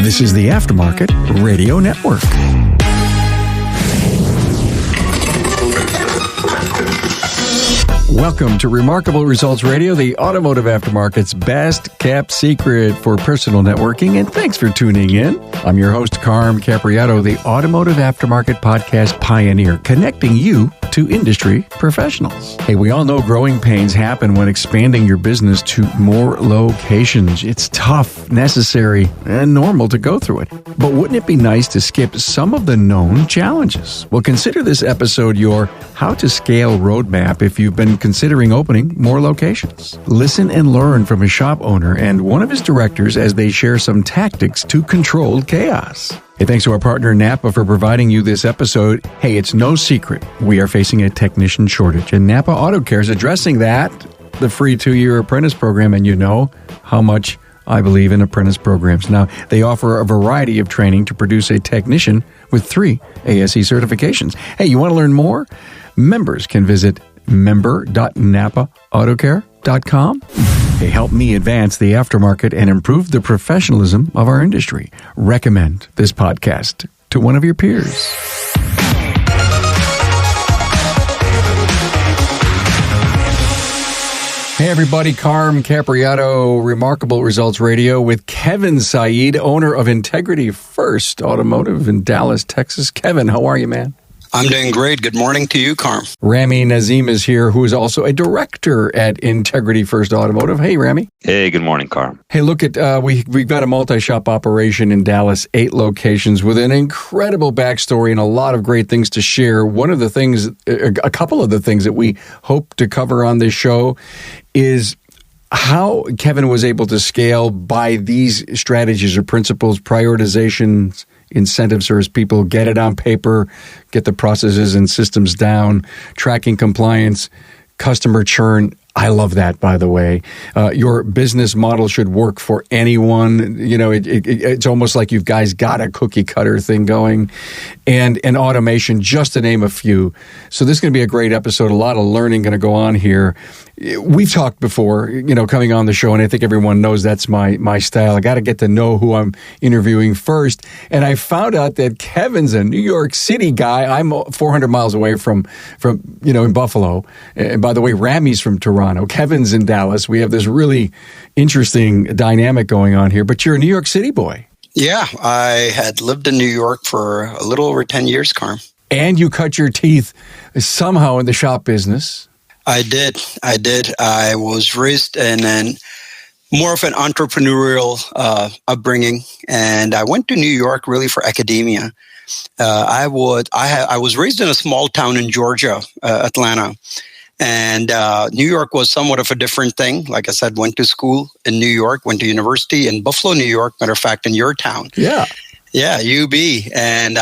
This is the Aftermarket Radio Network. Welcome to Remarkable Results Radio, the automotive aftermarket's best kept secret for personal networking, and thanks for tuning in. I'm your host, Carm Capriato, the Automotive Aftermarket Podcast pioneer, connecting you to industry professionals. Hey, we all know growing pains happen when expanding your business to more locations. It's tough, necessary, and normal to go through it. But wouldn't it be nice to skip some of the known challenges? Well, consider this episode your How to Scale roadmap if you've been considering opening more locations. Listen and learn from a shop owner and one of his directors as they share some tactics to control chaos. Hey, thanks to our partner Napa for providing you this episode. Hey, it's no secret we are facing a technician shortage, and Napa Auto Care is addressing that, the free 2-year apprentice program, and you know how much I believe in apprentice programs. Now, they offer a variety of training to produce a technician with 3 ASE certifications. Hey, you want to learn more? Members can visit member.napaautocare.com. Hey, help me advance the aftermarket and improve the professionalism of our industry. Recommend this podcast to one of your peers. Hey everybody, Carm Capriato, Remarkable Results Radio with Kevin Syed, owner of Integrity First Automotive in Dallas, Texas. Kevin, how are you, man? I'm doing great. Good morning to you, Carm. Rami Nazim is here, who is also a director at Integrity First Automotive. Hey, Rami. Hey, good morning, Carm. Hey, look at we've got a multi-shop operation in Dallas, 8 locations with an incredible backstory and a lot of great things to share. One of the things, a couple of the things that we hope to cover on this show is how Kevin was able to scale by these strategies or principles, prioritizations, incentives for his people, get it on paper, get the processes and systems down, tracking compliance, customer churn. I love that, by the way. Your business model should work for anyone. You know, it's almost like you guys got a cookie cutter thing going, and automation, just to name a few. So this is going to be a great episode. A lot of learning going to go on here. We've talked before, you know, coming on the show, and I think everyone knows that's my style. I got to get to know who I'm interviewing first. And I found out that Kevin's a New York City guy. I'm 400 miles away from in Buffalo. And by the way, Rami's from Toronto. Kevin's in Dallas. We have this really interesting dynamic going on here. But you're a New York City boy. Yeah, I had lived in New York for a little over 10 years, Carm. And you cut your teeth somehow in the shop business. I did. I was raised in more of an entrepreneurial upbringing, and I went to New York really for academia. I was raised in a small town in Georgia, Atlanta, and New York was somewhat of a different thing. Like I said, went to school in New York, went to university in Buffalo, New York. Matter of fact, in your town. Yeah, UB. And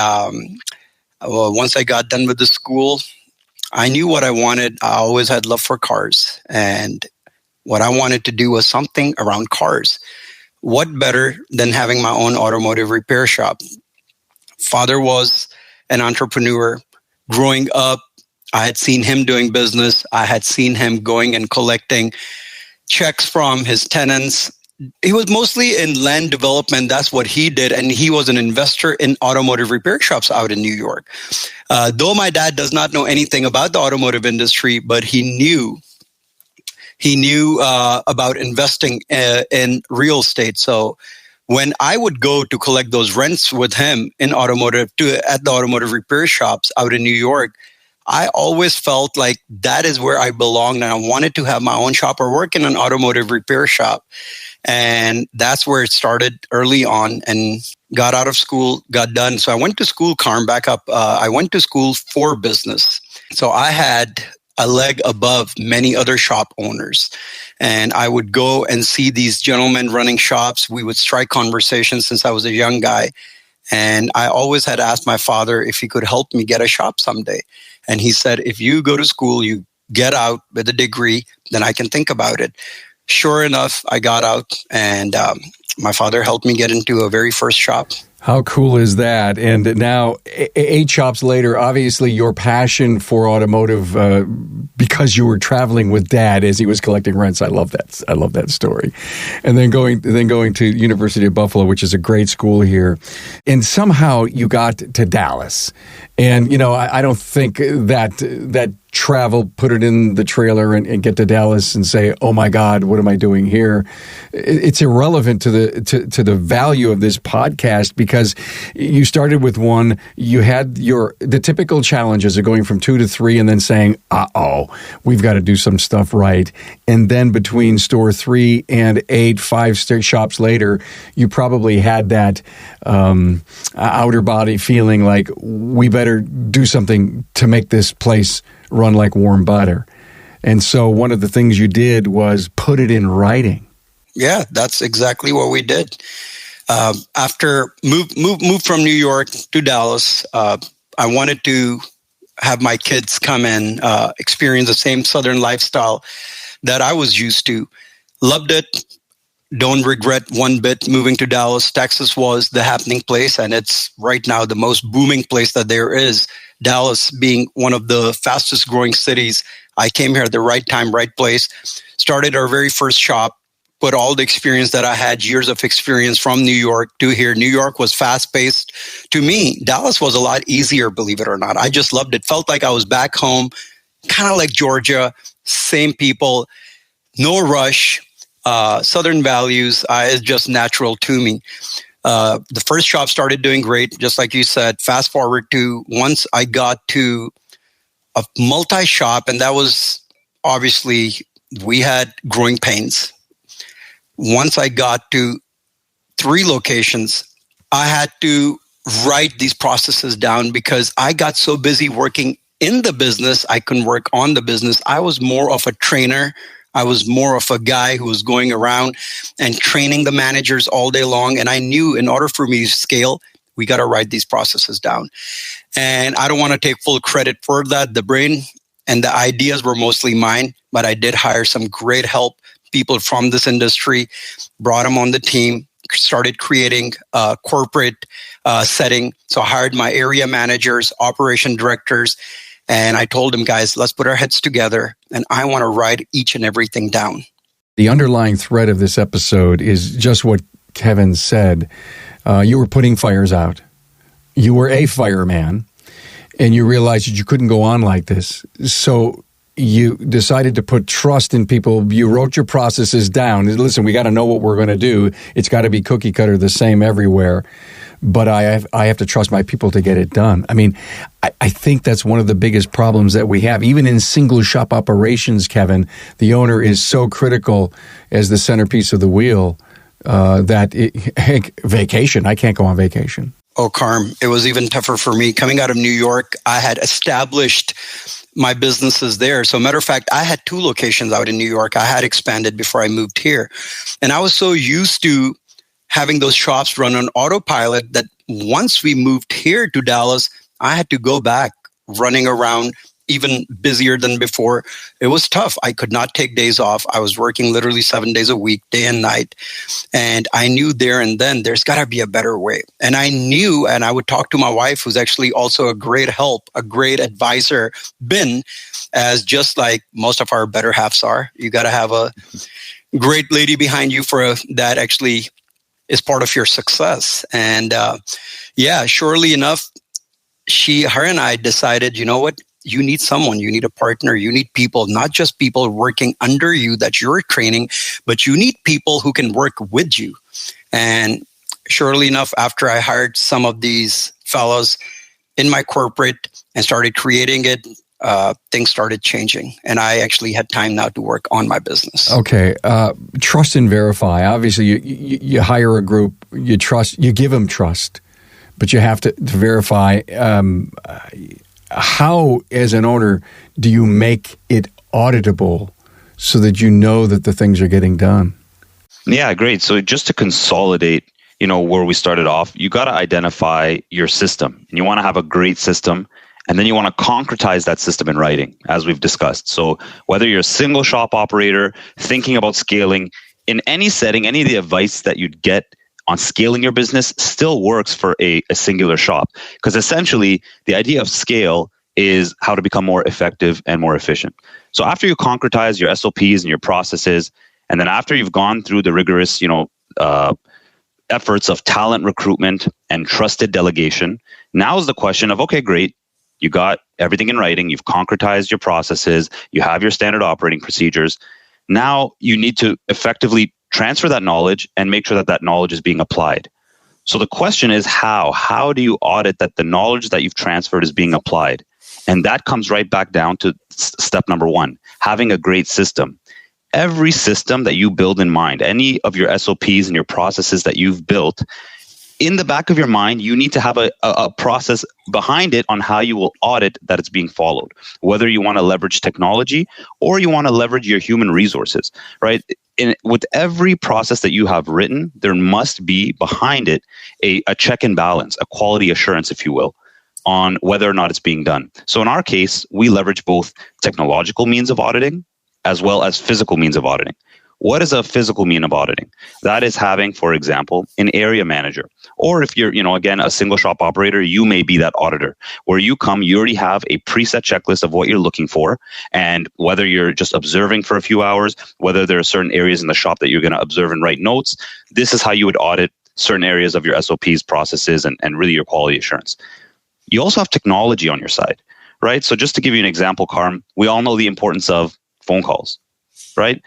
once I got done with the school, I knew what I wanted. I always had love for cars. And what I wanted to do was something around cars. What better than having my own automotive repair shop? Father was an entrepreneur. Growing up, I had seen him doing business. I had seen him going and collecting checks from his tenants. He was mostly in land development. That's what he did. And he was an investor in automotive repair shops out in New York. Though my dad does not know anything about the automotive industry, but he knew about investing in real estate. So when I would go to collect those rents with him at the automotive repair shops out in New York, I always felt like that is where I belonged, and I wanted to have my own shop or work in an automotive repair shop. And that's where it started early on, and got out of school, got done. So I went to school, Carm, back up. I went to school for business. So I had a leg above many other shop owners. And I would go and see these gentlemen running shops. We would strike conversations since I was a young guy. And I always had asked my father if he could help me get a shop someday. And he said, if you go to school, you get out with a degree, then I can think about it. Sure enough, I got out, and my father helped me get into a very first shop. How cool is that? And now, 8 shops later, obviously your passion for automotive, because you were traveling with Dad as he was collecting rents. I love that. I love that story. And then going to University of Buffalo, which is a great school here, and somehow you got to Dallas. And I don't think that travel, put it in the trailer and get to Dallas and say, "Oh my God, what am I doing here?" It's irrelevant to the value of this podcast, because you started with one. You had the typical challenges of going from 2 to 3 and then saying, we've got to do some stuff right. And then between store 3 and 8, 5 shops later, you probably had that outer body feeling like, we better do something to make this place run like warm butter. And so one of the things you did was put it in writing. Yeah, that's exactly what we did. After move from New York to Dallas, I wanted to have my kids come and experience the same Southern lifestyle that I was used to. Loved it. Don't regret one bit moving to Dallas. Texas was the happening place, and it's right now the most booming place that there is. Dallas being one of the fastest growing cities. I came here at the right time, right place. Started our very first shop. Put all the experience that I had, years of experience from New York to here. New York was fast-paced. To me, Dallas was a lot easier, believe it or not. I just loved it. Felt like I was back home, kind of like Georgia, same people, no rush, Southern values. It's just natural to me. The first shop started doing great, just like you said. Fast forward to once I got to a multi-shop, and that was obviously, we had growing pains. Once I got to 3 locations, I had to write these processes down because I got so busy working in the business, I couldn't work on the business. I was more of a trainer. I was more of a guy who was going around and training the managers all day long. And I knew in order for me to scale, we got to write these processes down. And I don't want to take full credit for that. The brain and the ideas were mostly mine, but I did hire some great help. People from this industry, brought them on the team, started creating a corporate setting. So I hired my area managers, operation directors, and I told them, guys, let's put our heads together, and I want to write each and everything down. The underlying thread of this episode is just what Kevin said. You were putting fires out. You were a fireman, and you realized that you couldn't go on like this. So you decided to put trust in people. You wrote your processes down. Listen, we got to know what we're going to do. It's got to be cookie cutter, the same everywhere. But I have to trust my people to get it done. I mean, I think that's one of the biggest problems that we have. Even in single shop operations, Kevin, the owner is so critical as the centerpiece of the wheel that vacation, I can't go on vacation. Oh, Carm, it was even tougher for me. Coming out of New York, I had established my businesses there. So matter of fact, I had 2 locations out in New York. I had expanded before I moved here. And I was so used to having those shops run on autopilot that once we moved here to Dallas, I had to go back running around even busier than before. It was tough. I could not take days off. I was working literally 7 days a week, day and night. And I knew there and then there's got to be a better way. And I knew, and I would talk to my wife, who's actually also a great help, a great advisor, been as just like most of our better halves are. You got to have a great lady behind you for that actually is part of your success. And surely enough, her and I decided, you know what? You need someone, you need a partner, you need people, not just people working under you that you're training, but you need people who can work with you. And surely enough, after I hired some of these fellows in my corporate and started creating it, things started changing. And I actually had time now to work on my business. Okay. Trust and verify. Obviously, you hire a group, you trust, you give them trust, but you have to verify. How, as an owner, do you make it auditable so that you know that the things are getting done? Yeah, great. So just to consolidate, where we started off, you got to identify your system, and you want to have a great system, and then you want to concretize that system in writing, as we've discussed. So whether you're a single shop operator, thinking about scaling, in any setting, any of the advice that you'd get on scaling your business still works for a singular shop. Because essentially, the idea of scale is how to become more effective and more efficient. So after you concretize your SOPs and your processes, and then after you've gone through the rigorous, efforts of talent recruitment and trusted delegation, now is the question of, okay, great, you got everything in writing, you've concretized your processes, you have your standard operating procedures. Now you need to effectively transfer that knowledge and make sure that that knowledge is being applied. So the question is how? How do you audit that the knowledge that you've transferred is being applied? And that comes right back down to step number one, having a great system. Every system that you build in mind, any of your SOPs and your processes that you've built, in the back of your mind, you need to have a process behind it on how you will audit that it's being followed, whether you want to leverage technology or you want to leverage your human resources, right? With every process that you have written, there must be behind it a check and balance, a quality assurance, if you will, on whether or not it's being done. So in our case, we leverage both technological means of auditing as well as physical means of auditing. What is a physical mean of auditing? That is having, for example, an area manager. Or if you're, again, a single shop operator, you may be that auditor. Where you come, you already have a preset checklist of what you're looking for. And whether you're just observing for a few hours, whether there are certain areas in the shop that you're going to observe and write notes, this is how you would audit certain areas of your SOPs, processes, and really your quality assurance. You also have technology on your side, right? So just to give you an example, Carm, we all know the importance of phone calls, right?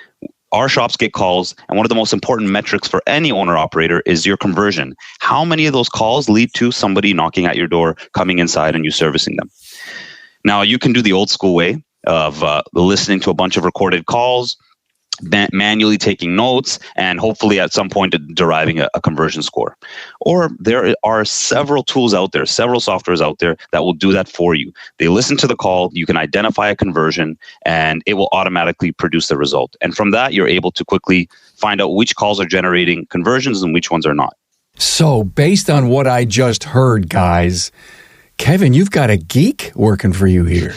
Our shops get calls, and one of the most important metrics for any owner-operator is your conversion. How many of those calls lead to somebody knocking at your door, coming inside, and you servicing them? Now, you can do the old school way of listening to a bunch of recorded calls, manually taking notes, and hopefully at some point deriving a conversion score. Or there are several tools out there, several softwares out there that will do that for you. They listen to the call, you can identify a conversion, and it will automatically produce the result. And from that, you're able to quickly find out which calls are generating conversions and which ones are not. So based on what I just heard, guys, Kevin, you've got a geek working for you here.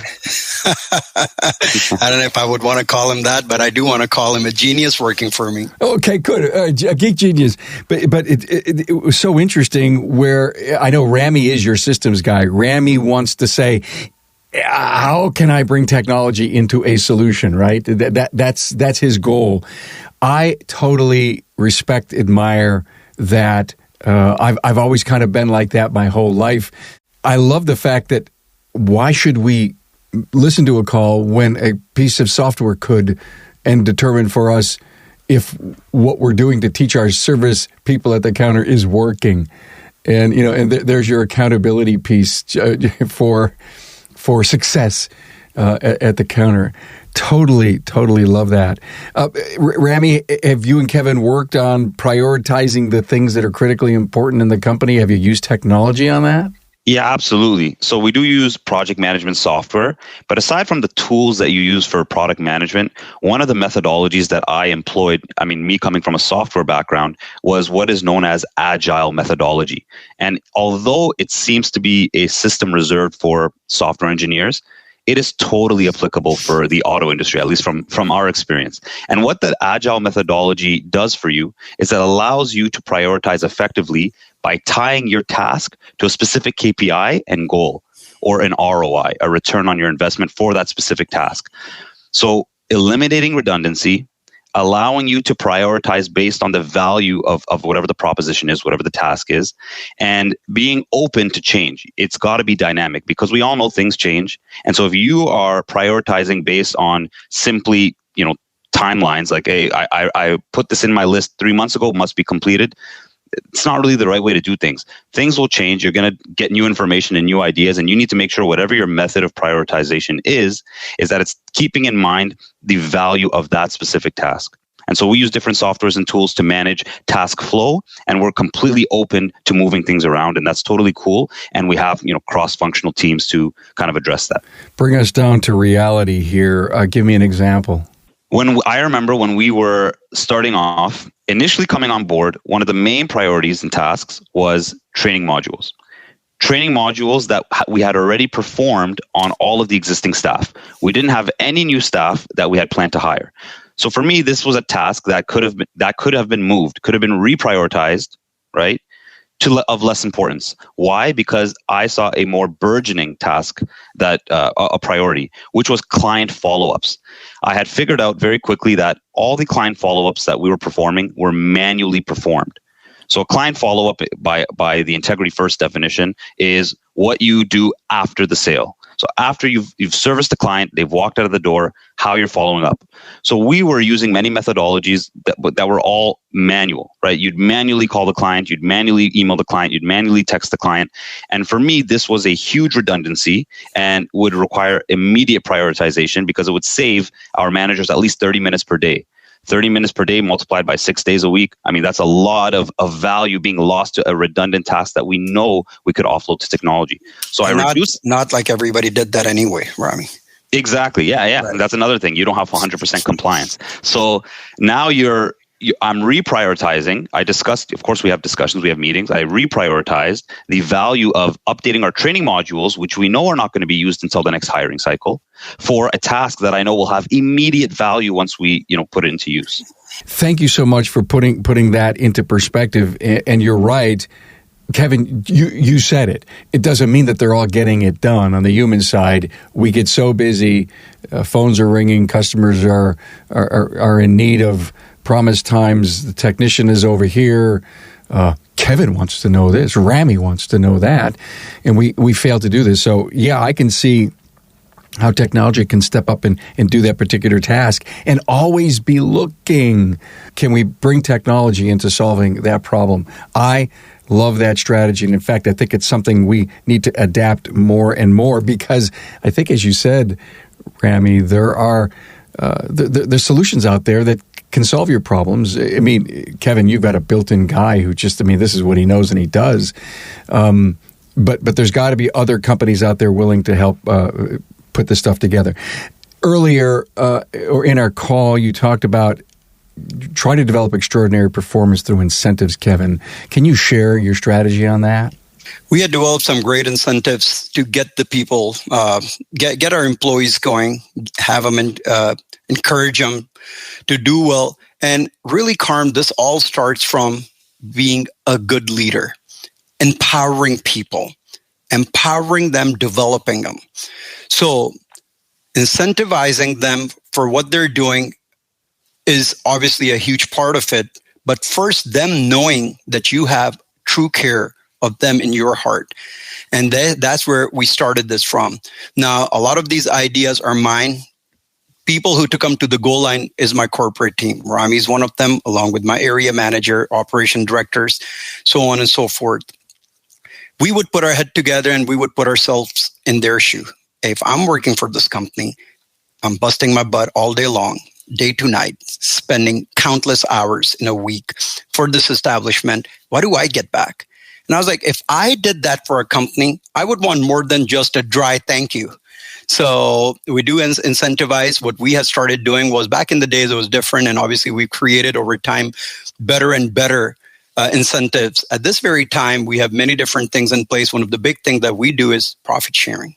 I don't know if I would want to call him that, but I do want to call him a genius working for me. Okay, good. A geek genius. But it was so interesting where I know Rami is your systems guy. Rami wants to say, how can I bring technology into a solution, right? That's his goal. I totally respect, admire that. I've always kind of been like that my whole life. I love the fact that why should we listen to a call when a piece of software could and determine for us if what we're doing to teach our service people at the counter is working. And, there's your accountability piece for success at the counter. Totally love that. Rami, have you and Kevin worked on prioritizing the things that are critically important in the company? Have you used technology on that? Yeah, absolutely. So we do use project management software, but aside from the tools that you use for product management, one of the methodologies that I employed, me coming from a software background, was what is known as agile methodology. And although it seems to be a system reserved for software engineers, it is totally applicable for the auto industry, at least from our experience. And what that agile methodology does for you is it allows you to prioritize effectively by tying your task to a specific KPI and goal, or an ROI, a return on your investment for that specific task. So eliminating redundancy, allowing you to prioritize based on the value of whatever the proposition is, whatever the task is, and being open to change. It's got to be dynamic because we all know things change. And so if you are prioritizing based on simply, timelines, like, hey, I put this in my list 3 months ago, must be completed, it's not really the right way to do things. Things will change. You're going to get new information and new ideas, and you need to make sure whatever your method of prioritization is that it's keeping in mind the value of that specific task. And so we use different softwares and tools to manage task flow, and we're completely open to moving things around, and that's totally cool. And we have, cross-functional teams to kind of address that. Bring us down to reality here. Give me an example. I remember when we were starting off, initially coming on board, one of the main priorities and tasks was training modules. Training modules that we had already performed on all of the existing staff. We didn't have any new staff that we had planned to hire. So for me, this was a task that could have been moved, could have been reprioritized, right, of less importance. Why? Because I saw a more burgeoning task that a priority, which was client follow-ups. I had figured out very quickly that all the client follow-ups that we were performing were manually performed. So a client follow-up by the Integrity First definition is what you do after the sale. So after you've serviced the client, they've walked out of the door, how you're following up. So we were using many methodologies that were all manual, right? You'd manually call the client, you'd manually email the client, you'd manually text the client. And for me, this was a huge redundancy and would require immediate prioritization because it would save our managers at least 30 minutes per day. 30 minutes per day multiplied by 6 days a week. I mean, that's a lot of value being lost to a redundant task that we know we could offload to technology. So and I reduced. Not like everybody did that anyway, Rami. Exactly. Yeah. Right. And that's another thing. You don't have 100% compliance. So now I'm reprioritizing. I discussed, of course, we have discussions, we have meetings. I reprioritized the value of updating our training modules, which we know are not going to be used until the next hiring cycle, for a task that I know will have immediate value once we, put it into use. Thank you so much for putting that into perspective. And you're right, Kevin, you said it. It doesn't mean that they're all getting it done. On the human side, we get so busy, phones are ringing, customers are in need of promised times, the technician is over here, Kevin wants to know this, Rami wants to know that, and we fail to do this. So yeah, I can see how technology can step up and do that particular task and always be looking, can we bring technology into solving that problem? I love that strategy. And in fact, I think it's something we need to adapt more and more because I think, as you said, Rami, there are there's solutions out there that can solve your problems. I mean, Kevin, you've got a built-in guy who just, this is what he knows and he does. But there's got to be other companies out there willing to help put this stuff together. Earlier, or in our call, you talked about trying to develop extraordinary performance through incentives, Kevin. Can you share your strategy on that? We had developed some great incentives to get the people, get our employees going, have them encourage them to do well. And really, Carm, this all starts from being a good leader, empowering people, empowering them, developing them. So incentivizing them for what they're doing is obviously a huge part of it. But first, them knowing that you have true care of them in your heart. And that's where we started this from. Now, a lot of these ideas are mine. People who took them to the goal line is my corporate team. Rami is one of them, along with my area manager, operation directors, so on and so forth. We would put our head together and we would put ourselves in their shoe. If I'm working for this company, I'm busting my butt all day long, day to night, spending countless hours in a week for this establishment. What do I get back? And I was like, if I did that for a company, I would want more than just a dry thank you. So we do incentivize. What we had started doing was, back in the days, it was different. And obviously we've created over time better and better incentives. At this very time, we have many different things in place. One of the big things that we do is profit sharing,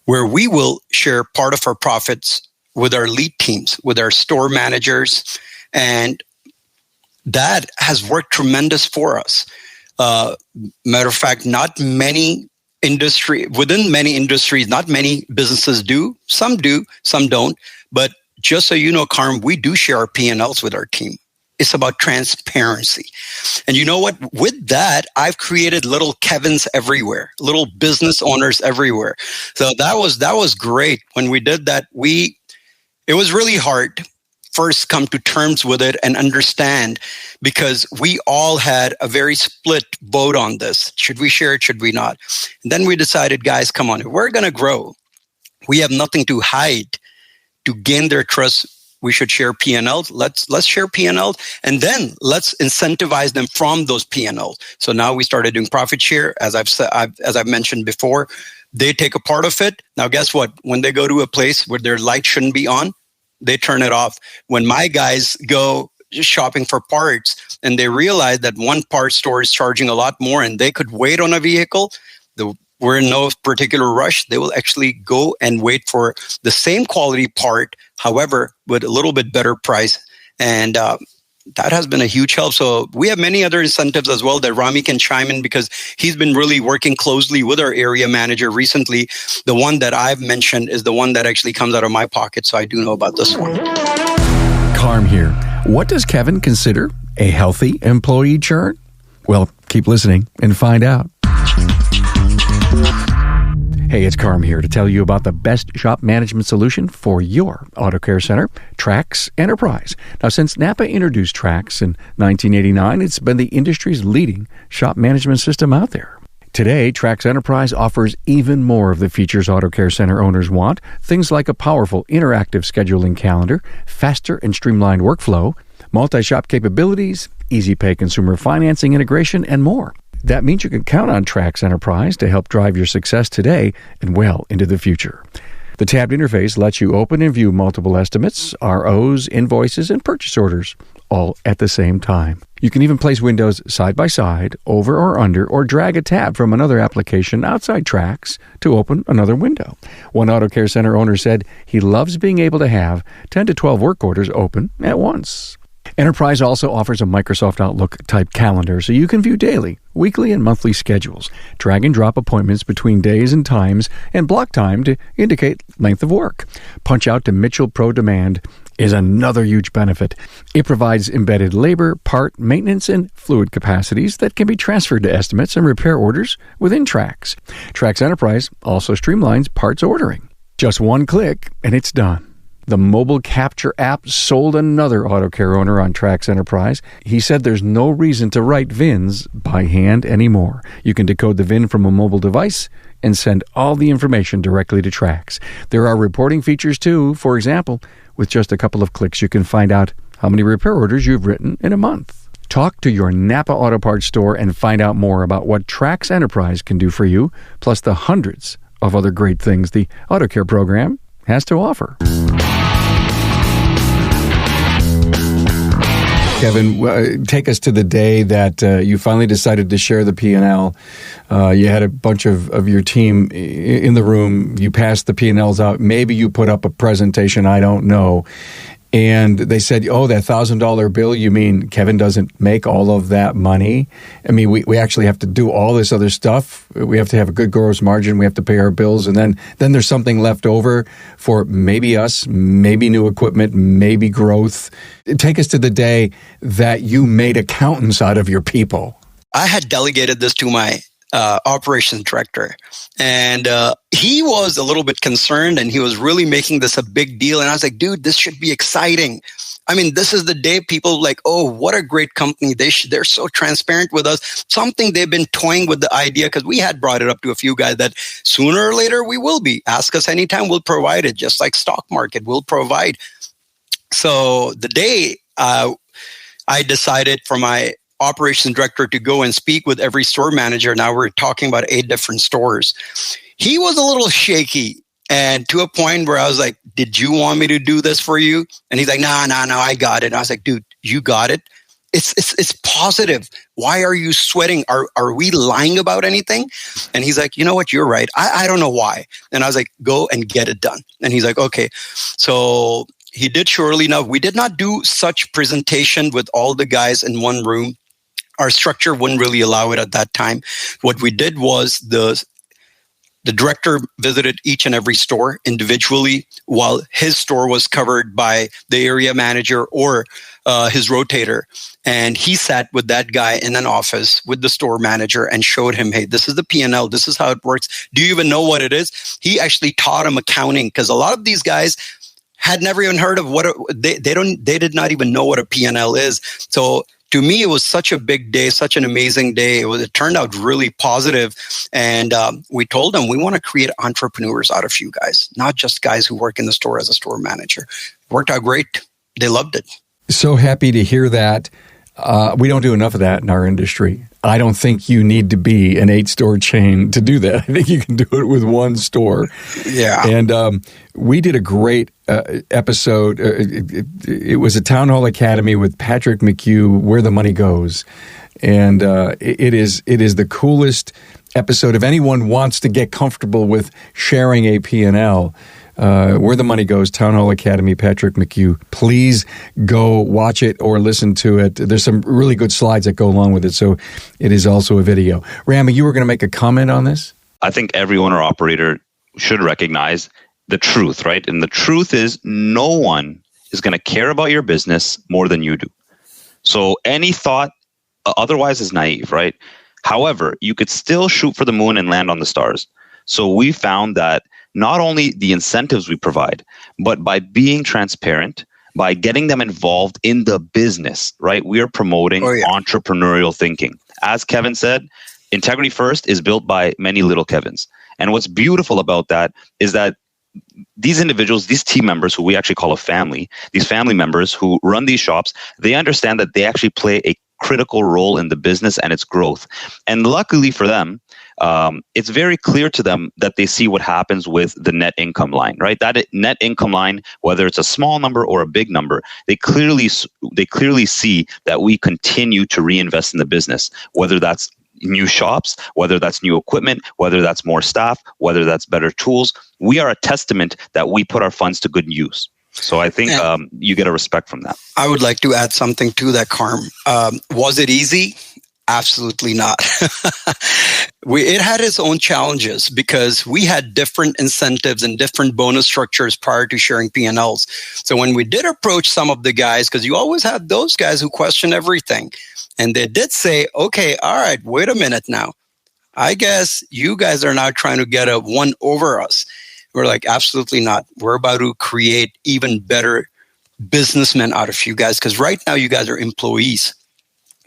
where we will share part of our profits with our lead teams, with our store managers. And that has worked tremendous for us. Matter of fact, not many within many industries, not many businesses do. Some do, some don't. But just so you know, Carm, we do share our P&Ls with our team. It's about transparency. And you know what? With that, I've created little Kevins everywhere, little business owners everywhere. So that was great. When we did that, it was really hard first come to terms with it and understand, because we all had a very split vote on this. Should we share it? Should we not? And then we decided, guys, come on, if we're going to grow, we have nothing to hide. To gain their trust, we should share P&Ls. Let's share P&Ls, and then let's incentivize them from those P&Ls. So now we started doing profit share, as I've mentioned before. They take a part of it. Now, guess what? When they go to a place where their light shouldn't be on, they turn it off. When my guys go shopping for parts and they realize that one part store is charging a lot more and they could wait on a vehicle, we're in no particular rush. They will actually go and wait for the same quality part, however, with a little bit better price. And that has been a huge help. So we have many other incentives as well that Rami can chime in, because he's been really working closely with our area manager recently. The one that I've mentioned is the one that actually comes out of my pocket, so I do know about this one. Carm here. What does Kevin consider a healthy employee churn? Well, keep listening and find out. Hey, it's Carm here to tell you about the best shop management solution for your auto care center, Trax Enterprise. Now, since Napa introduced Trax in 1989, it's been the industry's leading shop management system out there. Today, Trax Enterprise offers even more of the features auto care center owners want, things like a powerful interactive scheduling calendar, faster and streamlined workflow, multi-shop capabilities, easy pay consumer financing integration, and more. That means you can count on Trax Enterprise to help drive your success today and well into the future. The tabbed interface lets you open and view multiple estimates, ROs, invoices, and purchase orders, all at the same time. You can even place windows side by side, over or under, or drag a tab from another application outside Trax to open another window. One auto care center owner said he loves being able to have 10 to 12 work orders open at once. Enterprise also offers a Microsoft Outlook-type calendar so you can view daily, weekly, and monthly schedules, drag and drop appointments between days and times, and block time to indicate length of work. Punch out to Mitchell Pro Demand is another huge benefit. It provides embedded labor, part, maintenance, and fluid capacities that can be transferred to estimates and repair orders within Trax. Trax Enterprise also streamlines parts ordering. Just one click, and it's done. The mobile capture app sold another auto care owner on Trax Enterprise. He said there's no reason to write VINs by hand anymore. You can decode the VIN from a mobile device and send all the information directly to Trax. There are reporting features too. For example, with just a couple of clicks, you can find out how many repair orders you've written in a month. Talk to your Napa Auto Parts store and find out more about what Trax Enterprise can do for you, plus the hundreds of other great things the Auto Care program has to offer. Kevin, take us to the day that you finally decided to share the P&L. You had a bunch of your team in the room. You passed the P&Ls out. Maybe you put up a presentation. I don't know. And they said, oh, that $1,000 bill, you mean Kevin doesn't make all of that money? I mean, we actually have to do all this other stuff. We have to have a good gross margin. We have to pay our bills. And then there's something left over for maybe us, maybe new equipment, maybe growth. Take us to the day that you made accountants out of your people. I had delegated this to my operations director, and he was a little bit concerned, and he was really making this a big deal. And I was like, dude, this should be exciting. I mean, this is the day people like, oh, what a great company. They're so transparent with us. Something they've been toying with the idea, because we had brought it up to a few guys that sooner or later we will be. Ask us anytime, we'll provide it. Just like stock market, we'll provide. So the day I decided for my operations director to go and speak with every store manager. Now we're talking about 8 different stores. He was a little shaky, and to a point where I was like, did you want me to do this for you? And he's like, no, I got it. And I was like, dude, you got it. It's positive. Why are you sweating? Are we lying about anything? And he's like, you know what? You're right. I don't know why. And I was like, go and get it done. And he's like, okay. So he did. Surely enough, we did not do such presentation with all the guys in one room. Our structure wouldn't really allow it at that time. What we did was the director visited each and every store individually, while his store was covered by the area manager or his rotator. And he sat with that guy in an office with the store manager and showed him, hey, this is the P&L. This is how it works. Do you even know what it is? He actually taught him accounting, because a lot of these guys had never even heard of what they did not even know what a P&L is. So to me, it was such a big day, such an amazing day. It turned out really positive. And we told them we want to create entrepreneurs out of you guys, not just guys who work in the store as a store manager. It worked out great. They loved it. So happy to hear that. We don't do enough of that in our industry. I don't think you need to be an 8-store chain to do that. I think you can do it with one store. Yeah. And we did a great episode. It was a Town Hall Academy with Patrick McHugh, Where the Money Goes. And it is the coolest episode. If anyone wants to get comfortable with sharing a P&L, Where the Money Goes, Town Hall Academy, Patrick McHugh. Please go watch it or listen to it. There's some really good slides that go along with it, so it is also a video. Rami, you were going to make a comment on this? I think every owner-operator should recognize the truth, right? And the truth is no one is going to care about your business more than you do. So any thought otherwise is naive, right? However, you could still shoot for the moon and land on the stars. So we found that not only the incentives we provide, but by being transparent, by getting them involved in the business, right? We are promoting entrepreneurial thinking. As Kevin said, Integrity First is built by many little Kevins. And what's beautiful about that is that these individuals, these team members who we actually call a family, these family members who run these shops, they understand that they actually play a critical role in the business and its growth. And luckily for them, it's very clear to them that they see what happens with the net income line, right? That net income line, whether it's a small number or a big number, they clearly see that we continue to reinvest in the business, whether that's new shops, whether that's new equipment, whether that's more staff, whether that's better tools. We are a testament that we put our funds to good use. So I think you get a respect from that. I would like to add something to that, Carm. Was it easy? Absolutely not. It had its own challenges because we had different incentives and different bonus structures prior to sharing P&Ls. So when we did approach some of the guys, because you always have those guys who question everything, and they did say, okay, all right, wait a minute now. I guess you guys are now trying to get a one over us. We're like, absolutely not. We're about to create even better businessmen out of you guys because right now you guys are employees.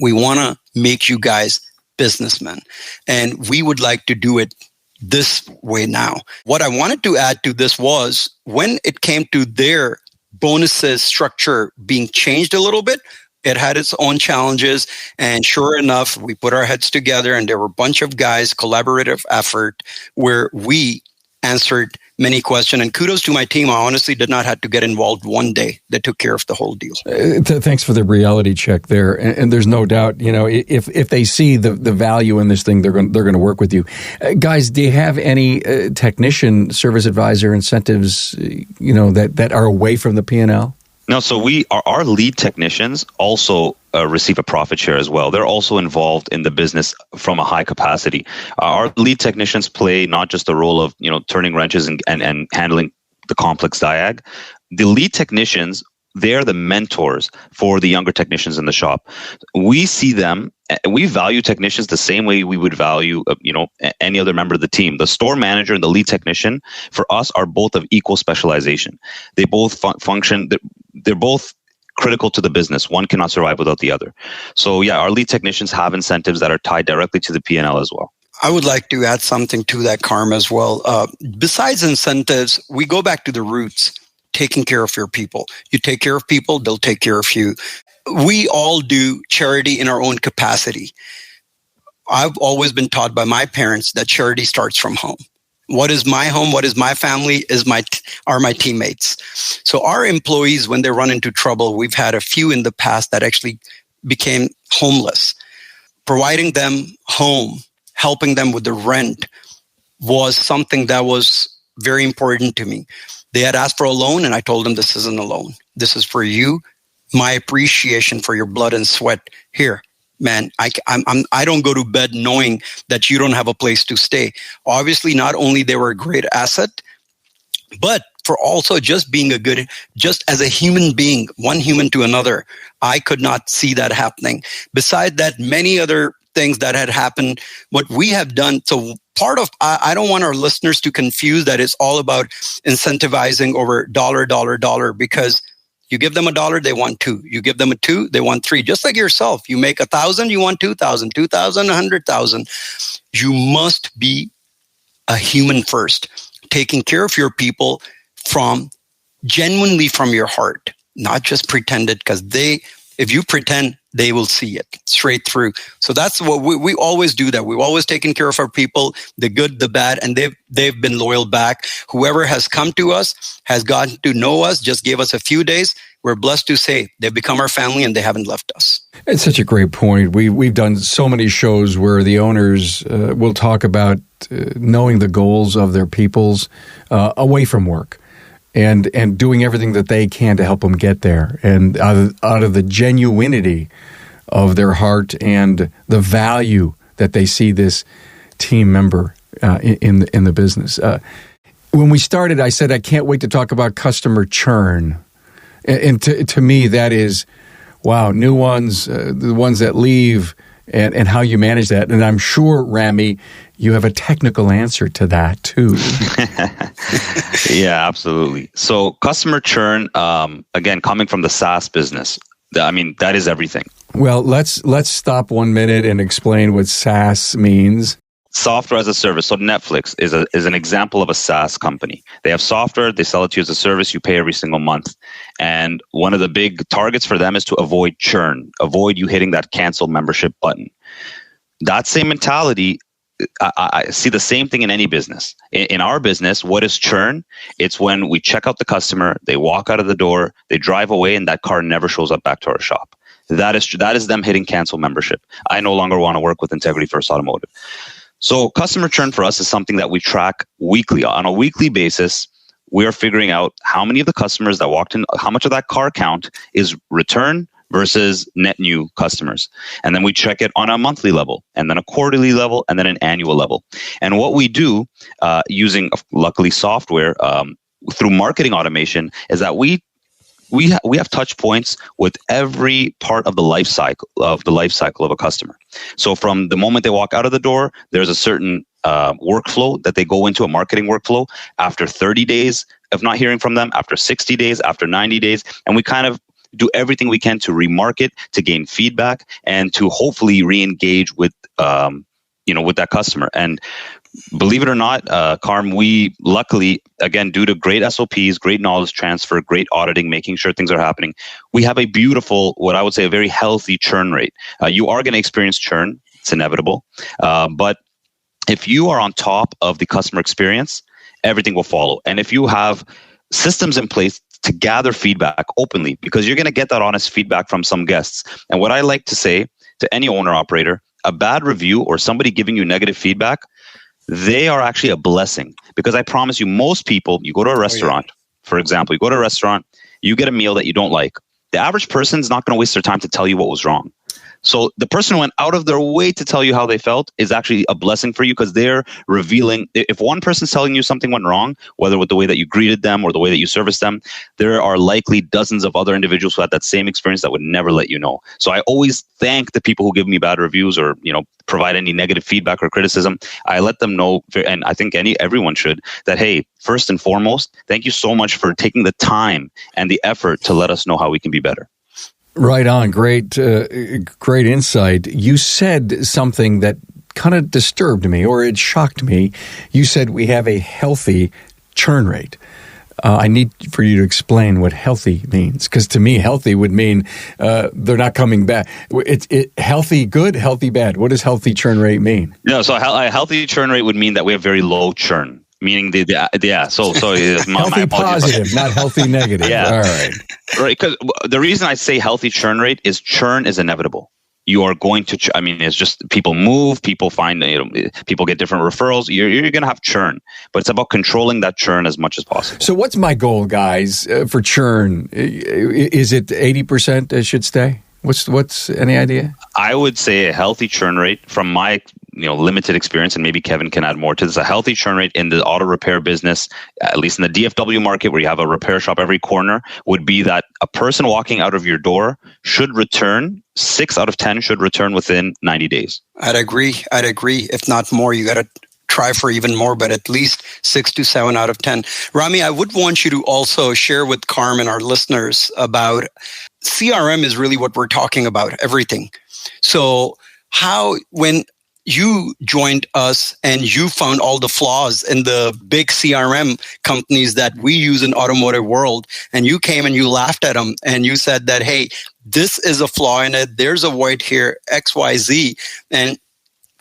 We want to make you guys businessmen. And we would like to do it this way now. What I wanted to add to this was when it came to their bonuses structure being changed a little bit, it had its own challenges. And sure enough, we put our heads together and there were a bunch of guys, collaborative effort where we answered many questions. And kudos to my team. I honestly did not have to get involved one day. They took care of the whole deal. Thanks for the reality check there. And there's no doubt, if they see the value in this thing, they're going to work with you. Guys, do you have any technician service advisor incentives, that are away from the P&L? No, so our lead technicians also receive a profit share as well. They're also involved in the business from a high capacity. Our lead technicians play not just the role of turning wrenches and handling the complex diag. The lead technicians, they're the mentors for the younger technicians in the shop. We see them. We value technicians the same way we would value, any other member of the team. The store manager and the lead technician, for us, are both of equal specialization. They both function. They're both critical to the business. One cannot survive without the other. So, yeah, our lead technicians have incentives that are tied directly to the P&L as well. I would like to add something to that, Carm, as well. Besides incentives, we go back to the roots. Taking care of your people. You take care of people, they'll take care of you. We all do charity in our own capacity. I've always been taught by my parents that charity starts from home. What is my home? What is my family? Are my teammates. So our employees, when they run into trouble, we've had a few in the past that actually became homeless. Providing them home, helping them with the rent was something that was very important to me. They had asked for a loan, and I told them, this isn't a loan. This is for you. My appreciation for your blood and sweat. Here, man, I don't go to bed knowing that you don't have a place to stay. Obviously, not only they were a great asset, but for also just being just as a human being, one human to another, I could not see that happening. Beside that, many other things that had happened, what we have done. So part of, I don't want our listeners to confuse that it's all about incentivizing over dollar, because you give them $1, they want $2. You give them a $2, they want $3. Just like yourself, you make 1,000, you want 2,000, 2,000, 100,000. You must be a human first, taking care of your people genuinely from your heart, not just pretended, because if you pretend, they will see it straight through. So that's what we always do that. We've always taken care of our people, the good, the bad, and they've been loyal back. Whoever has come to us, has gotten to know us, just gave us a few days. We're blessed to say they've become our family and they haven't left us. It's such a great point. We've done so many shows where the owners will talk about knowing the goals of their peoples away from work. and doing everything that they can to help them get there. And out of the genuinity of their heart and the value that they see this team member in the business. When we started, I said I can't wait to talk about customer churn. And to me, that is, wow, new ones, the ones that leave, and how you manage that. And I'm sure, Rami, you have a technical answer to that too. Yeah, absolutely. So customer churn, again, coming from the SaaS business, I mean, that is everything. Well, let's stop 1 minute and explain what SaaS means. Software as a service. So Netflix is an example of a SaaS company. They have software, they sell it to you as a service, you pay every single month. And one of the big targets for them is to avoid churn, avoid you hitting that cancel membership button. That same mentality, I see the same thing in any business. In our business, what is churn? It's when we check out the customer, they walk out of the door, they drive away, and that car never shows up back to our shop. That is them hitting cancel membership. I no longer want to work with Integrity First Automotive. So customer churn for us is something that we track weekly. On a weekly basis, we are figuring out how many of the customers that walked in, how much of that car count is return versus net new customers. And then we check it on a monthly level, and then a quarterly level, and then an annual level. And what we do using, luckily, software through marketing automation is that we have touch points with every part of the life cycle of a customer. So from the moment they walk out of the door, there's a certain workflow that they go into, a marketing workflow. After 30 days of not hearing from them, after 60 days, after 90 days, and we kind of do everything we can to remarket, to gain feedback, and to hopefully re-engage with with that customer. And believe it or not, Carm, we luckily, again, due to great SOPs, great knowledge transfer, great auditing, making sure things are happening, we have a beautiful, what I would say, a very healthy churn rate. You are going to experience churn. It's inevitable. But if you are on top of the customer experience, everything will follow. And if you have systems in place to gather feedback openly, because you're going to get that honest feedback from some guests. And what I like to say to any owner-operator, a bad review or somebody giving you negative feedback, they are actually a blessing. Because I promise you, most people, you go to a restaurant, for example, you go to a restaurant, you get a meal that you don't like. The average person's not going to waste their time to tell you what was wrong. So the person who went out of their way to tell you how they felt is actually a blessing for you, because they're revealing, if one person's telling you something went wrong, whether with the way that you greeted them or the way that you serviced them, there are likely dozens of other individuals who had that same experience that would never let you know. So I always thank the people who give me bad reviews or, provide any negative feedback or criticism. I let them know, and I think everyone should, that, hey, first and foremost, thank you so much for taking the time and the effort to let us know how we can be better. Right on. Great insight. You said something that kind of disturbed me, or it shocked me. You said we have a healthy churn rate. I need for you to explain what healthy means, because to me, healthy would mean they're not coming back. It healthy good, healthy bad. What does healthy churn rate mean? No, so a healthy churn rate would mean that we have very low churn. Meaning so healthy positive, not healthy negative. Yeah, all right. Because the reason I say healthy churn rate is churn is inevitable. You are going to, it's just people move, people find, people get different referrals. You're going to have churn, but it's about controlling that churn as much as possible. So what's my goal, guys, for churn? Is it 80% should stay? What's any idea? I would say a healthy churn rate from my limited experience, and maybe Kevin can add more to this. A healthy churn rate in the auto repair business, at least in the DFW market where you have a repair shop every corner, would be that a person walking out of your door should return, 6 out of 10 should return within 90 days. I'd agree. If not more, you got to try for even more, but at least 6 to 7 out of 10. Rami, I would want you to also share with Carm and our listeners about CRM is really what we're talking about, everything. So when you joined us and you found all the flaws in the big CRM companies that we use in automotive world, and you came and you laughed at them and you said that, hey, this is a flaw in it. There's a void here, XYZ, and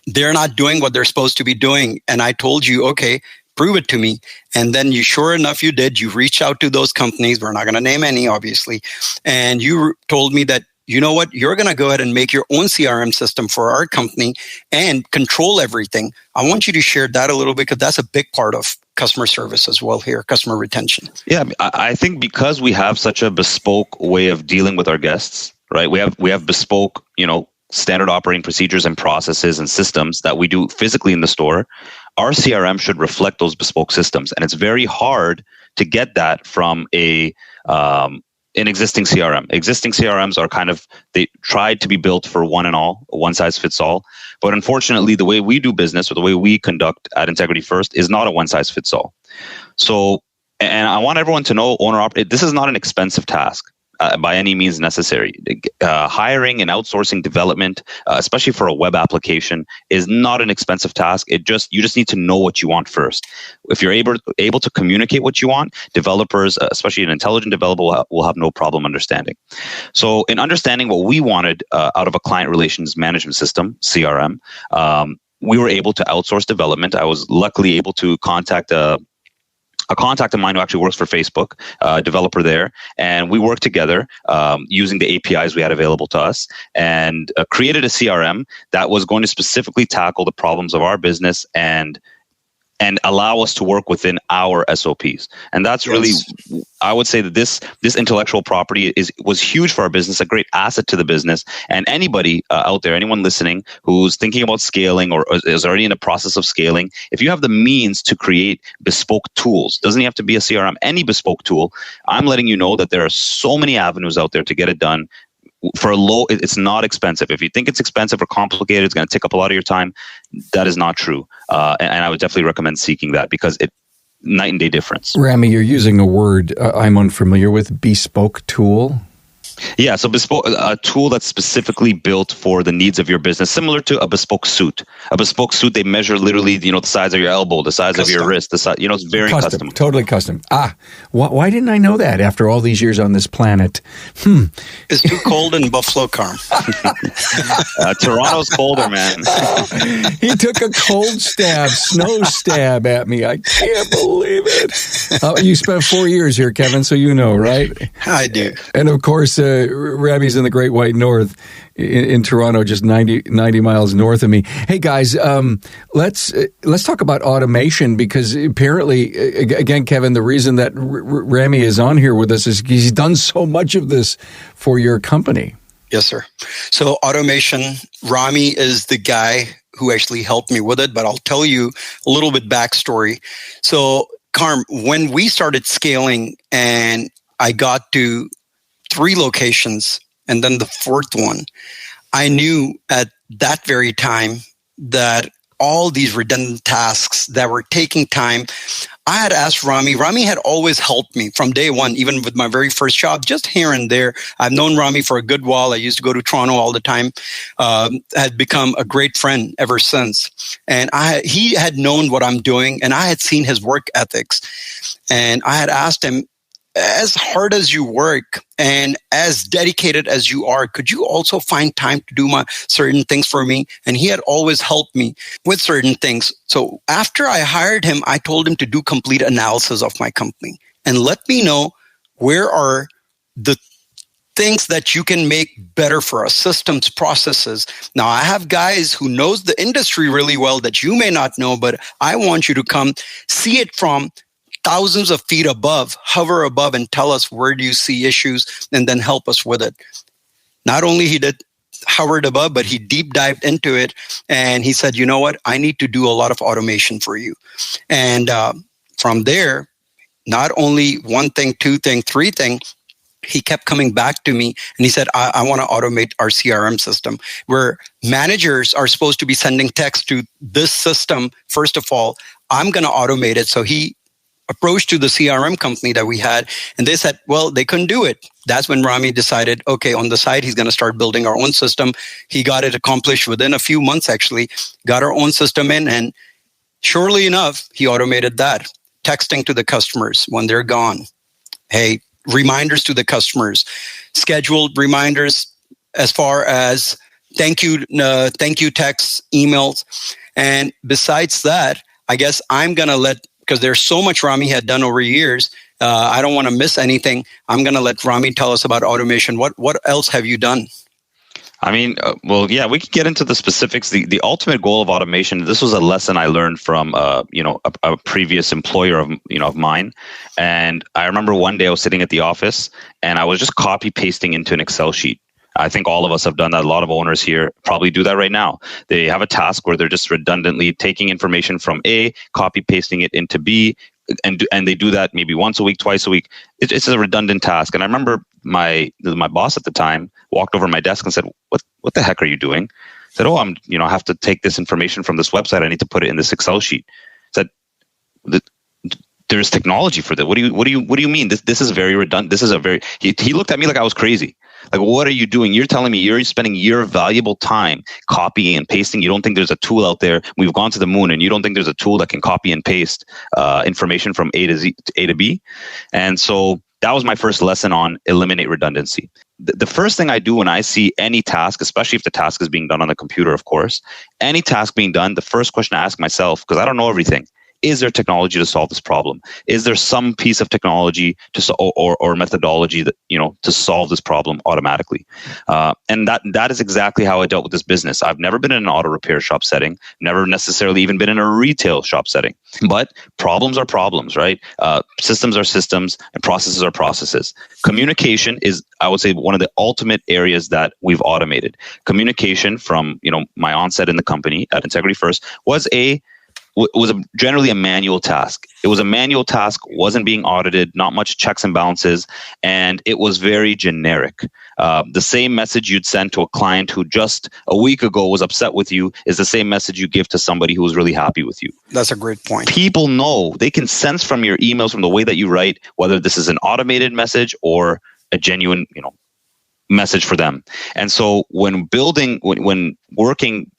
they're not doing what they're supposed to be doing. And I told you, okay, prove it to me. And then sure enough, you did. You reached out to those companies. We're not going to name any, obviously. And you told me that you know what, you're going to go ahead and make your own CRM system for our company and control everything. I want you to share that a little bit, because that's a big part of customer service as well here, customer retention. Yeah, I think because we have such a bespoke way of dealing with our guests, right? We have bespoke, standard operating procedures and processes and systems that we do physically in the store. Our CRM should reflect those bespoke systems, and it's very hard to get that from an existing CRM. Existing CRMs are they tried to be built for one size fits all. But unfortunately, the way we do business, or the way we conduct at Integrity First, is not a one size fits all. So, and I want everyone to know, this is not an expensive task. By any means necessary. Hiring and outsourcing development, especially for a web application, is not an expensive task. You just need to know what you want first. If you're able to communicate what you want, developers, especially an intelligent developer, will have no problem understanding. So in understanding what we wanted out of a client relations management system, CRM, we were able to outsource development. I was luckily able to contact a contact of mine who actually works for Facebook, a developer there, and we worked together using the APIs we had available to us, and created a CRM that was going to specifically tackle the problems of our business and allow us to work within our SOPs. And that's really, I would say that this intellectual property was huge for our business, a great asset to the business. And anybody out there, anyone listening who's thinking about scaling or is already in the process of scaling, if you have the means to create bespoke tools, doesn't have to be a CRM, any bespoke tool, I'm letting you know that there are so many avenues out there to get it done. For a low, it's not expensive. If you think it's expensive or complicated, it's going to take up a lot of your time. That is not true. And I would definitely recommend seeking that, because night and day difference. Rami, you're using a word I'm unfamiliar with, bespoke tool. Yeah, so bespoke, a tool that's specifically built for the needs of your business, similar to a bespoke suit. A bespoke suit, they measure literally, the size of your elbow, the size of your wrist, the size, it's very custom. Totally custom. Why didn't I know that after all these years on this planet? It's too cold in Buffalo, Carm. Toronto's colder, man. He took a cold snow stab at me. I can't believe it. You spent 4 years here, Kevin, so you know, right? I do. And of course, Ravi's in the Great White North in Toronto, just 90 miles north of me. Hey guys, let's talk about automation, because apparently, again, Kevin, the reason that Rami is on here with us is he's done so much of this for your company. Yes, sir. So automation, Rami is the guy who actually helped me with it, but I'll tell you a little bit backstory. So Carm, when we started scaling and I got to 3 locations and then the 4th one, I knew at that very time that all these redundant tasks that were taking time, I had asked Rami. Rami had always helped me from day one, even with my very first job, just here and there. I've known Rami for a good while. I used to go to Toronto all the time. Had become a great friend ever since. And he had known what I'm doing, and I had seen his work ethics. And I had asked him, as hard as you work and as dedicated as you are, could you also find time to do certain things for me? And he had always helped me with certain things. So after I hired him, I told him to do complete analysis of my company and let me know where are the things that you can make better for us, systems, processes. Now, I have guys who knows the industry really well that you may not know, but I want you to come see it from thousands of feet above, hover above, and tell us where do you see issues, and then help us with it. Not only he did hovered above, but he deep dived into it, and he said, you know what, I need to do a lot of automation for you. And from there, not only one thing, 2 thing, 3 thing, he kept coming back to me and he said, I want to automate our CRM system, where managers are supposed to be sending text to this system. First of all, I'm going to automate it. So he approach to the CRM company that we had, and they said, well, they couldn't do it. That's when Rami decided, okay, on the side, he's going to start building our own system. He got it accomplished within a few months, actually, got our own system in, and surely enough, he automated that. Texting to the customers when they're gone. Hey, reminders to the customers, scheduled reminders as far as thank you texts, emails. And besides that, I guess I'm going to because there's so much Rami had done over years, I don't want to miss anything. I'm going to let Rami tell us about automation. What else have you done? I mean, yeah, we could get into the specifics. The ultimate goal of automation. This was a lesson I learned from a previous employer of mine. And I remember one day I was sitting at the office and I was just copy pasting into an Excel sheet. I think all of us have done that. A lot of owners here probably do that right now. They have a task where they're just redundantly taking information from A, copy pasting it into B, and they do that maybe once a week, twice a week. It's a redundant task. And I remember my boss at the time walked over to my desk and said, "What the heck are you doing?" I said, "Oh, I have to take this information from this website. I need to put it in this Excel sheet." I said, "There's technology for that. What do you mean? This is very redundant. This is a very." He looked at me like I was crazy. Like, what are you doing? You're telling me you're spending your valuable time copying and pasting. You don't think there's a tool out there. We've gone to the moon, and you don't think there's a tool that can copy and paste information from A to B. And so that was my first lesson on eliminate redundancy. The first thing I do when I see any task, especially if the task is being done on the computer, of course, any task being done, the first question I ask myself, because I don't know everything, is there technology to solve this problem? Is there some piece of technology or methodology that to solve this problem automatically? And that is exactly how I dealt with this business. I've never been in an auto repair shop setting, never necessarily even been in a retail shop setting. But problems are problems, right? Systems are systems, and processes are processes. Communication is, I would say, one of the ultimate areas that we've automated. Communication from my onset in the company at Integrity First was generally a manual task. It was a manual task, wasn't being audited, not much checks and balances, and it was very generic. The same message you'd send to a client who just a week ago was upset with you is the same message you give to somebody who was really happy with you. That's a great point. People know, they can sense from your emails, from the way that you write, whether this is an automated message or a genuine, message for them. And so when working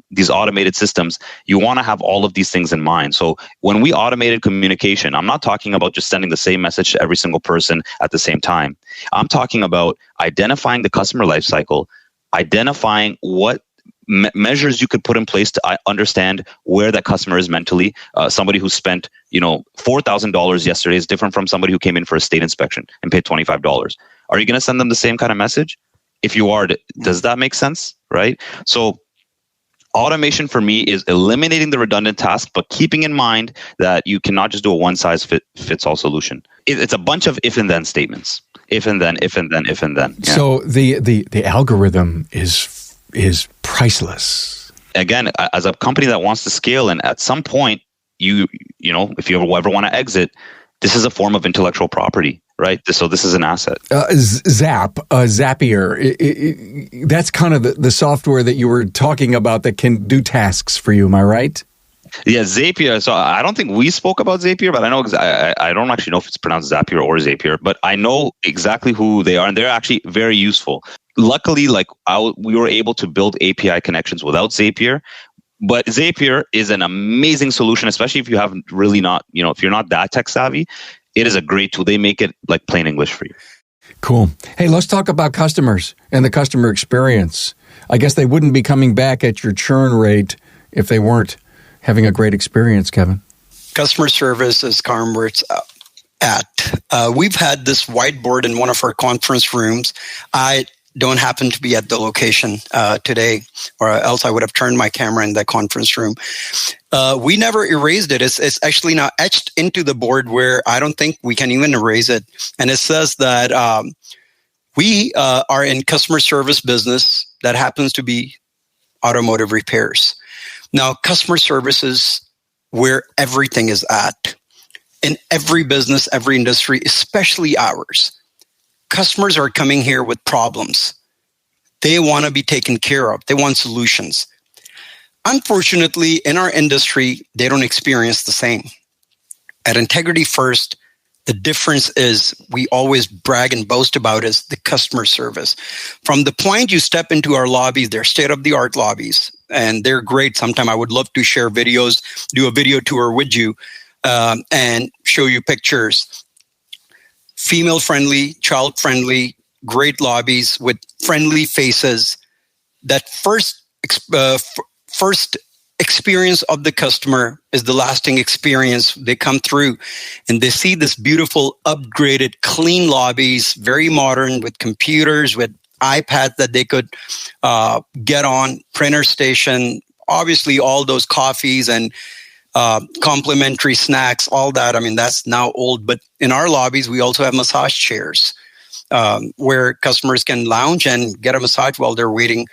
these automated systems, you want to have all of these things in mind. So when we automated communication, I'm not talking about just sending the same message to every single person at the same time. I'm talking about identifying the customer lifecycle, identifying what measures you could put in place to understand where that customer is mentally. Somebody who spent $4,000 yesterday is different from somebody who came in for a state inspection and paid $25. Are you going to send them the same kind of message? If you are, does that make sense? Right? So automation for me is eliminating the redundant task, but keeping in mind that you cannot just do a one-size-fits-all solution. It's a bunch of if and then statements. If and then, if and then, if and then. Yeah. So the algorithm is priceless. Again, as a company that wants to scale, and at some point, if you ever want to exit, this is a form of intellectual property, right? So this is an asset. Zapier, that's kind of the software that you were talking about that can do tasks for you, am I right? Yeah, Zapier. So I don't think we spoke about Zapier, but I know I don't actually know if it's pronounced Zapier or Zapier, but I know exactly who they are, and they're actually very useful. Luckily, we were able to build API connections without Zapier. But Zapier is an amazing solution, especially if you have really not, if you're not that tech savvy. It is a great tool. They make it like plain English for you. Cool. Hey, let's talk about customers and the customer experience. I guess they wouldn't be coming back at your churn rate if they weren't having a great experience, Kevin. Customer service is where it's at. We've had this whiteboard in one of our conference rooms. I don't happen to be at the location today, or else I would have turned my camera in that conference room. We never erased it. It's actually now etched into the board where I don't think we can even erase it. And it says that we are in customer service business that happens to be automotive repairs. Now, customer service is where everything is at. In every business, every industry, especially ours. Customers are coming here with problems. They want to be taken care of. They want solutions. Unfortunately, in our industry, they don't experience the same. At Integrity First, the difference is we always brag and boast about is the customer service. From the point you step into our lobbies, they're state-of-the-art lobbies, and they're great. Sometime I would love to share videos, do a video tour with you, and show you pictures. Female-friendly, child-friendly, great lobbies with friendly faces. That first experience of the customer is the lasting experience. They come through and they see this beautiful, upgraded, clean lobbies, very modern, with computers, with iPads that they could get on, printer station, obviously all those coffees and complimentary snacks, all that. I mean, that's now old. But in our lobbies, we also have massage chairs where customers can lounge and get a massage while they're waiting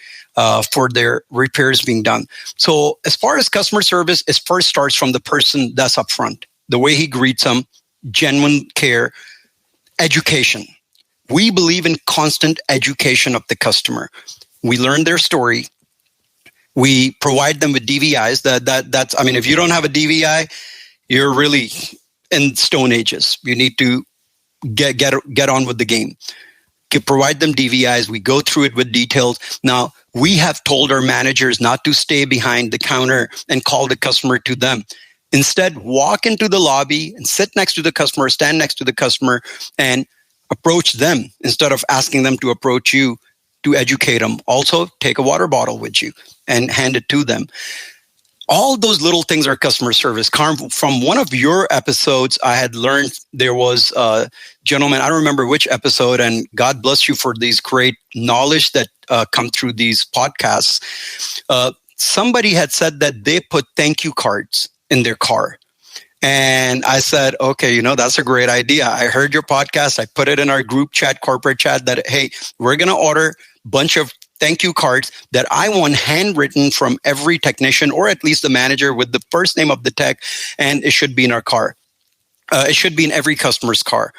for their repairs being done. So as far as customer service, it first starts from the person that's up front, the way he greets them, genuine care, education. We believe in constant education of the customer. We learn their story. We provide them with DVIs. That's, I mean, if you don't have a DVI, you're really in stone ages. You need to get on with the game. Provide them DVIs. We go through it with details. Now, we have told our managers not to stay behind the counter and call the customer to them. Instead, walk into the lobby and sit next to the customer, stand next to the customer, and approach them instead of asking them to approach you to educate them. Also, take a water bottle with you and hand it to them. All those little things are customer service. Carm, from one of your episodes, I had learned there was a gentleman, I don't remember which episode, and God bless you for these great knowledge that come through these podcasts. Somebody had said that they put thank you cards in their car. And I said, okay, that's a great idea. I heard your podcast. I put it in our group chat, corporate chat, that, hey, we're going to order a bunch of thank you cards that I want handwritten from every technician, or at least the manager, with the first name of the tech, and it should be in our car. It should be in every customer's car.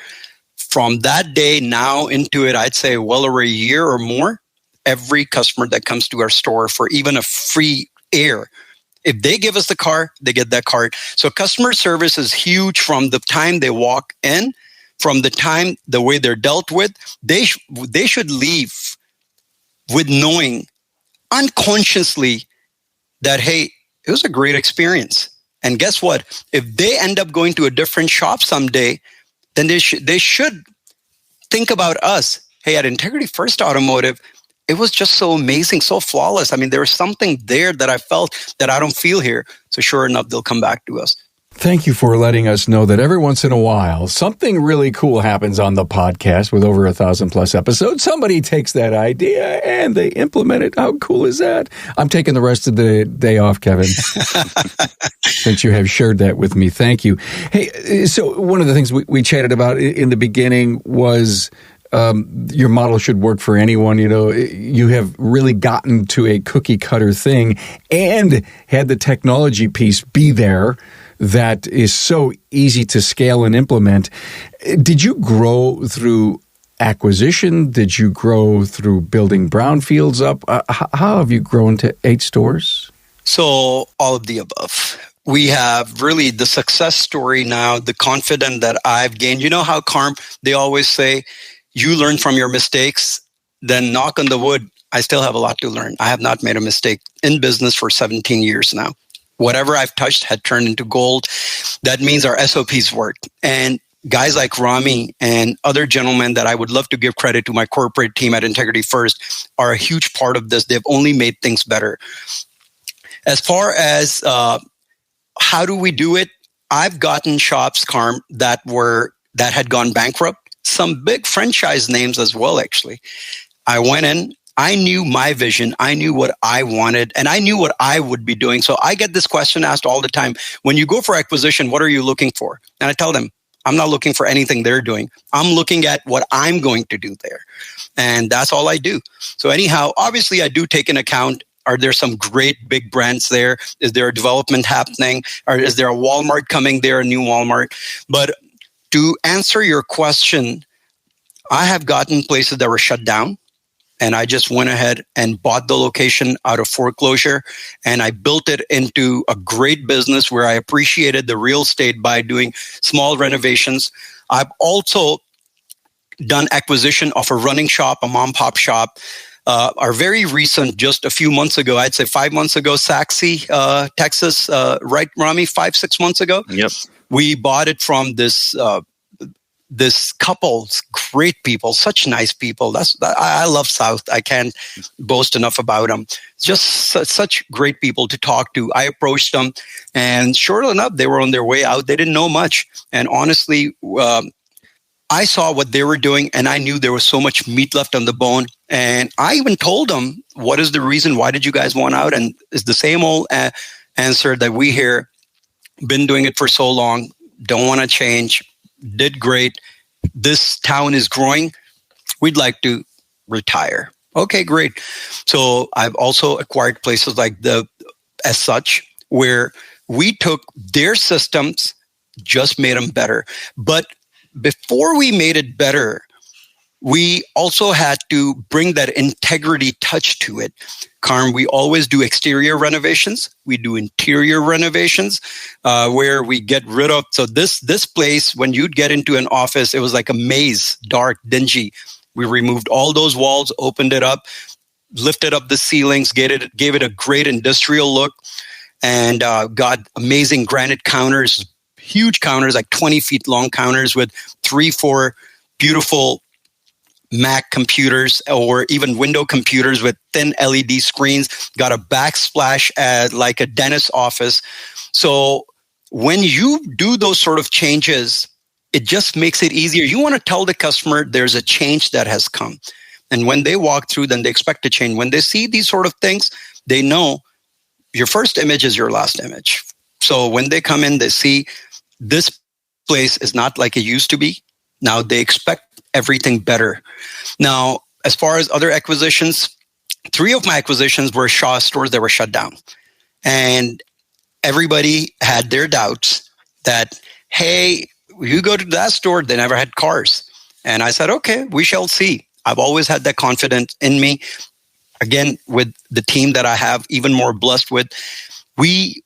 From that day now into it, I'd say well over a year or more, every customer that comes to our store for even a free air, if they give us the car, they get that card. So customer service is huge from the time they walk in, from the time, the way they're dealt with. They should leave with knowing unconsciously that, hey, it was a great experience. And guess what? If they end up going to a different shop someday, then they should think about us. Hey, at Integrity First Automotive, it was just so amazing, so flawless. I mean, there was something there that I felt that I don't feel here. So sure enough, they'll come back to us. Thank you for letting us know that every once in a while, something really cool happens on the podcast with over 1,000+ episodes. Somebody takes that idea and they implement it. How cool is that? I'm taking the rest of the day off, Kevin, since you have shared that with me. Thank you. Hey, so one of the things we chatted about in the beginning was your model should work for anyone. You have really gotten to a cookie cutter thing and had the technology piece be there that is so easy to scale and implement. Did you grow through acquisition? Did you grow through building brownfields up? How have you grown to 8 stores? So all of the above. We have really the success story now, the confidence that I've gained. You know how, Carm, they always say, you learn from your mistakes, then knock on the wood. I still have a lot to learn. I have not made a mistake in business for 17 years now. Whatever I've touched had turned into gold. That means our SOPs worked. And guys like Rami and other gentlemen that I would love to give credit to, my corporate team at Integrity First, are a huge part of this. They've only made things better. As far as how do we do it, I've gotten shops, Carm, that had gone bankrupt. Some big franchise names as well, actually. I went in. I knew my vision. I knew what I wanted, and I knew what I would be doing. So I get this question asked all the time. When you go for acquisition, what are you looking for? And I tell them, I'm not looking for anything they're doing. I'm looking at what I'm going to do there. And that's all I do. So anyhow, obviously I do take into account, are there some great big brands there? Is there a development happening? Or is there a Walmart coming there, a new Walmart? But to answer your question, I have gotten places that were shut down. And I just went ahead and bought the location out of foreclosure, and I built it into a great business where I appreciated the real estate by doing small renovations. I've also done acquisition of a running shop, a mom-pop shop. Our very recent, just a few months ago, I'd say 5 months ago, Saxe, Texas, right, Rami, 5-6 months ago? Yep. We bought it from this this couple, great people, such nice people. I love South. I can't boast enough about them. Just such great people to talk to. I approached them, and sure enough, they were on their way out. They didn't know much. And honestly, I saw what they were doing, and I knew there was so much meat left on the bone. And I even told them, what is the reason? Why did you guys want out? And it's the same old answer that we hear. Been doing it for so long. Don't want to change. Did great. This town is growing. We'd like to retire. Okay, great. So I've also acquired places like as such, where we took their systems, just made them better. But before we made it better, we also had to bring that integrity touch to it. Carm, we always do exterior renovations. We do interior renovations where we get rid of. So this place, when you'd get into an office, it was like a maze, dark, dingy. We removed all those walls, opened it up, lifted up the ceilings, gave it a great industrial look, and got amazing granite counters, huge counters, like 20 feet long counters with 3-4 beautiful Mac computers or even window computers with thin LED screens, got a backsplash at like a dentist's office. So when you do those sort of changes, it just makes it easier. You want to tell the customer there's a change that has come. And when they walk through, then they expect a change. When they see these sort of things, they know your first image is your last image. So when they come in, they see this place is not like it used to be. Now they expect everything better. Now, as far as other acquisitions, 3 of my acquisitions were Shaw stores that were shut down. And everybody had their doubts that, hey, you go to that store, they never had cars. And I said, okay, we shall see. I've always had that confidence in me. Again, with the team that I have, even more blessed with, we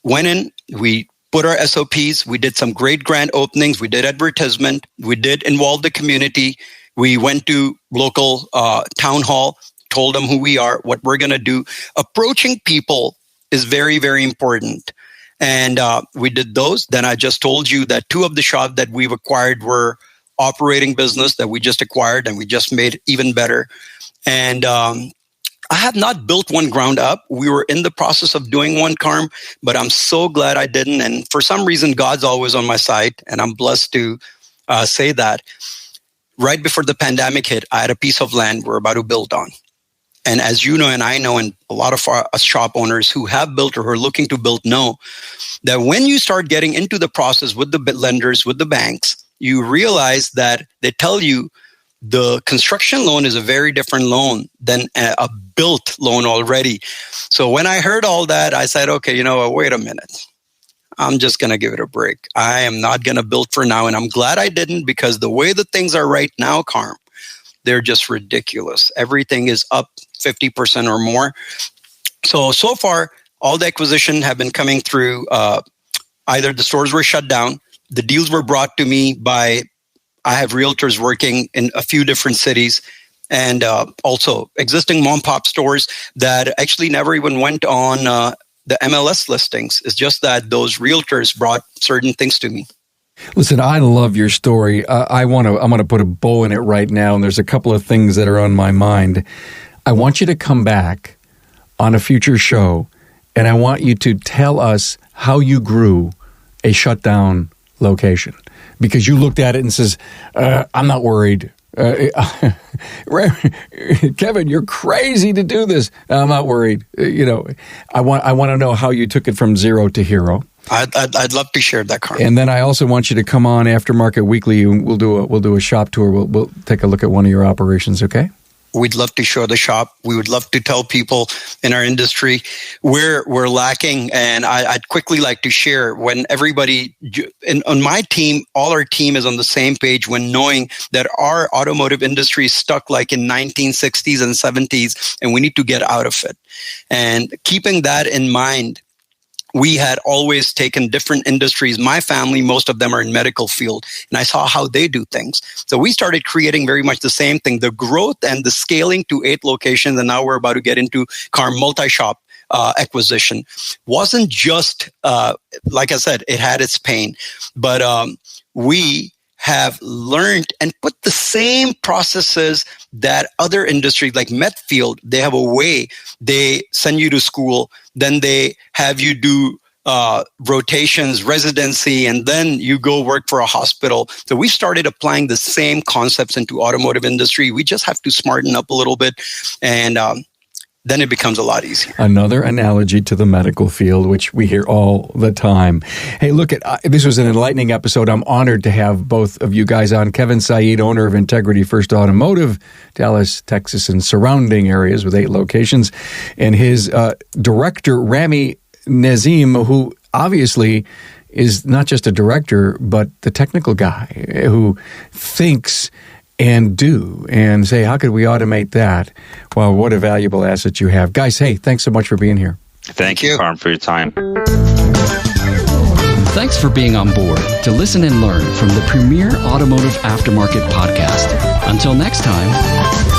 went in, we put our SOPs. We did some great grand openings. We did advertisement. We did involve the community. We went to local town hall, told them who we are, what we're going to do. Approaching people is very, very important. And we did those. Then I just told you that 2 of the shops that we've acquired were operating business that we just acquired and we just made even better. And I have not built one ground up. We were in the process of doing one, Carm, but I'm so glad I didn't. And for some reason, God's always on my side. And I'm blessed to say that. Right before the pandemic hit, I had a piece of land we're about to build on. And as you know, and I know, and a lot of us shop owners who have built or who are looking to build know that when you start getting into the process with the lenders, with the banks, you realize that they tell you the construction loan is a very different loan than a built loan already. So when I heard all that, I said, okay, you know what, wait a minute. I'm just going to give it a break. I am not going to build for now. And I'm glad I didn't, because the way that things are right now, Carm, they're just ridiculous. Everything is up 50% or more. So far, all the acquisition have been coming through. Either the stores were shut down, the deals were brought to me by, I have realtors working in a few different cities, and also existing mom-pop stores that actually never even went on the MLS listings. It's just that those realtors brought certain things to me. Listen, I love your story. I'm going to put a bow in it right now, and there's a couple of things that are on my mind. I want you to come back on a future show, and I want you to tell us how you grew a shutdown location, because you looked at it and says, I'm not worried. Kevin, you're crazy to do this. I'm not worried. I want to know how you took it from 0 to hero. I'd love to share that, Carl. And then I also want you to come on Aftermarket Weekly, and we'll do a shop tour. We'll take a look at one of your operations. Okay. We'd love to show the shop. We would love to tell people in our industry where we're lacking. And I'd quickly like to share, when everybody on my team, all our team is on the same page when knowing that our automotive industry is stuck like in 1960s and 70s, and we need to get out of it. And keeping that in mind, we had always taken different industries. My family, most of them are in medical field, and I saw how they do things. So we started creating very much the same thing, the growth and the scaling to 8 locations. And now we're about to get into car multi-shop acquisition. Wasn't just, like I said, it had its pain, but we have learned and put the same processes that other industries like Medfield, they have a way. They send you to school, then they have you do rotations, residency, and then you go work for a hospital. So we started applying the same concepts into automotive industry. We just have to smarten up a little bit, and then it becomes a lot easier. Another analogy to the medical field, which we hear all the time. Hey, look, this was an enlightening episode. I'm honored to have both of you guys on. Kevin Syed, owner of Integrity First Automotive, Dallas, Texas, and surrounding areas with 8 locations, and his director, Rami Nazim, who obviously is not just a director, but the technical guy who thinks and do and say, how could we automate that? Well, what a valuable asset you have. Guys, hey, thanks so much for being here. Thank you, Carm, for your time. Thanks for being on board to listen and learn from the premier automotive aftermarket podcast. Until next time.